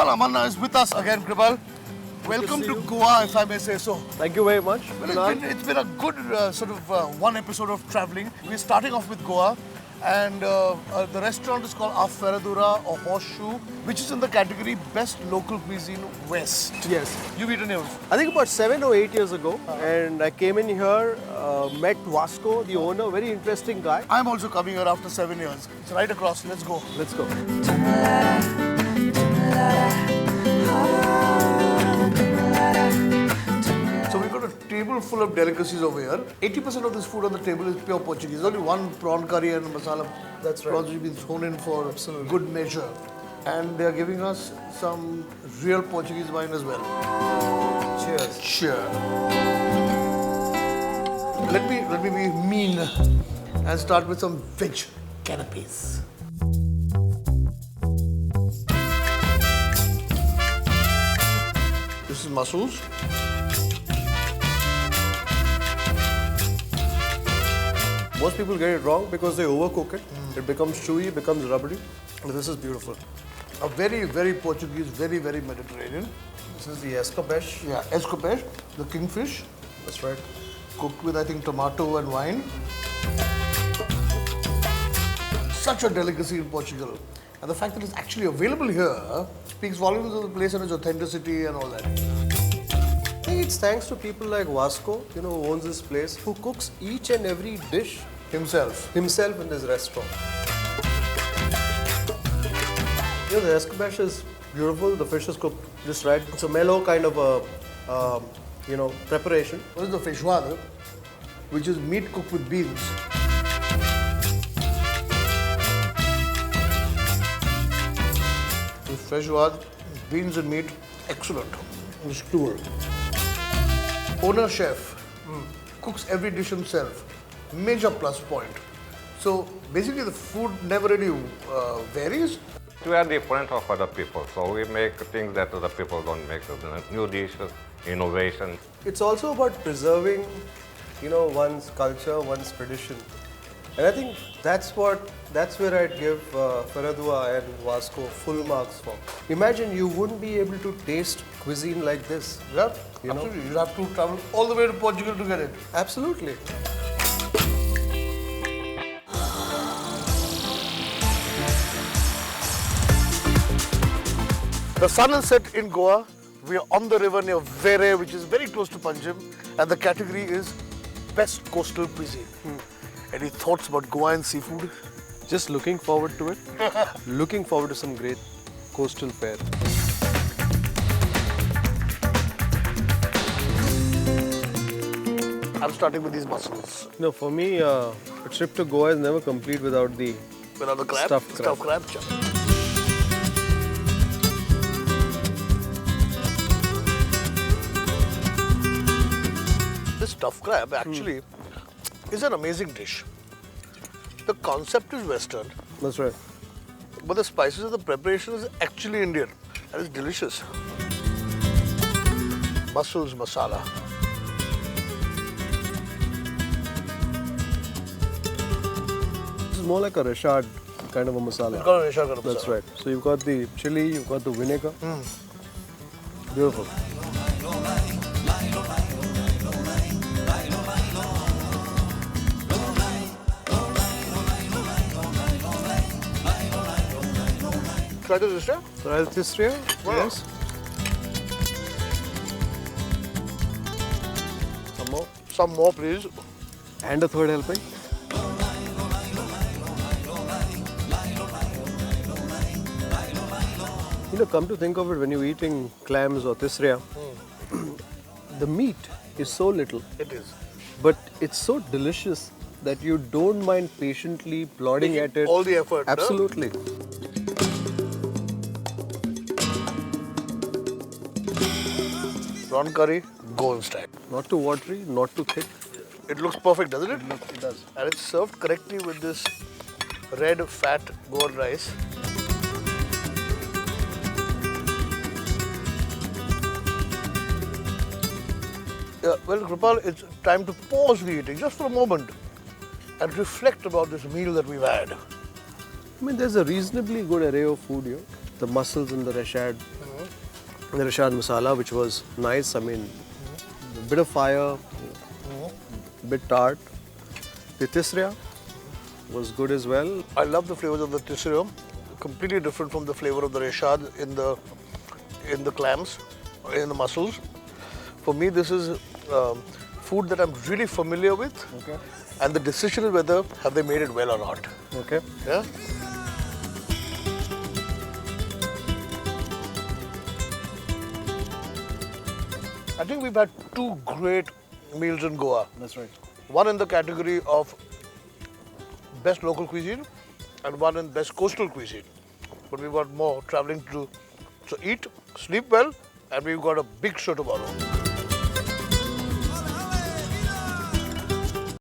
Kripal Amanna is with us again, Kripal. Welcome to Goa, if I may say so. Thank you very much. Well, it's been a good one episode of traveling. We're starting off with Goa, and the restaurant is called Afferadura or Horseshoe, which is in the category Best Local Cuisine West. Yes. You've eaten here? I think about 7 or 8 years ago, and I came in here, met Vasco, the owner, very interesting guy. I'm also coming here after 7 years. It's right across. Let's go. Let's go. So we've got a table full of delicacies over here. 80% of this food on the table is pure Portuguese. Only one prawn curry and masala. That's right. Prawns which have been thrown in for good measure. And they're giving us some real Portuguese wine as well. Cheers. Cheers. Let me be mean and start with some veg canapes. This is mussels. Most people get it wrong because they overcook it. It becomes chewy, it becomes rubbery. But this is beautiful. A very, very Portuguese, very, very Mediterranean. This is the escabeche. Yeah, escabeche, the kingfish, That's right. cooked with, I think, tomato and wine. Such a delicacy in Portugal. And the fact that it's actually available here speaks volumes of the place and its authenticity and all that. I think it's thanks to people like Vasco, who owns this place, who cooks each and every dish Himself. himself in this restaurant. The escabeche is beautiful. The fish is cooked just right. It's a mellow kind of a, preparation. What is the feijoada, which is meat cooked with beans. This feijoada, beans and meat, excellent. This tour. Owner chef cooks every dish himself. Major plus point. So basically the food never really varies. We are different of other people, so we make things that other people don't make, new dishes, innovation. It's also about preserving, one's culture, one's tradition. And I think that's where I'd give Ferradura and Vasco full marks for. Imagine you wouldn't be able to taste cuisine like this. Yeah, absolutely. You have to travel all the way to Portugal to get it. Absolutely. The sun is set in Goa. We are on the river near Vere, which is very close to Panjim, and the category is Best Coastal Cuisine. Any thoughts about Goa and seafood? Just looking forward to it. Looking forward to some great coastal fare. I'm starting with these mussels. For me, a trip to Goa is never complete without the Without the crab? Stuffed crab. Stuffed crab. Sure. This stuffed crab actually is an amazing dish. The concept is Western, That's right. but the spices of the preparation is actually Indian, and it's delicious. Mussels masala. This is more like a rashad kind of a masala. It's got a Resha kind of That's masala. right. So you've got the chili, you've got the vinegar. Beautiful. Try this dish, yeah? So this here? Wow. Yes. Some more. Some more, please. And a third helping. Come to think of it, when you're eating clams or tisria, the meat is so little, It is. but it's so delicious that you don't mind patiently plodding Taking at it. all the effort, no? Absolutely. Prawn curry, gold style. Not too watery, not too thick. It looks perfect, doesn't it? It does. And it's served correctly with this red, fat gourd rice. Yeah, well, Kripal, it's time to pause the eating just for a moment and reflect about this meal that we've had. I mean, there's a reasonably good array of food here. The mussels and the rashad, the Rishad masala, which was nice. I mean, a bit of fire, a bit tart. The tisra was good as well. I love the flavors of the tisra. Completely different from the flavor of the reshad in the clams, in the mussels. For me, this is food that I'm really familiar with. Okay. And the decision is whether have they made it well or not. Okay. Yeah. I think we've had two great meals in Goa. That's right. One in the category of best local cuisine and one in best coastal cuisine. But we've got more traveling to do. So eat, sleep well, and we've got a big show tomorrow.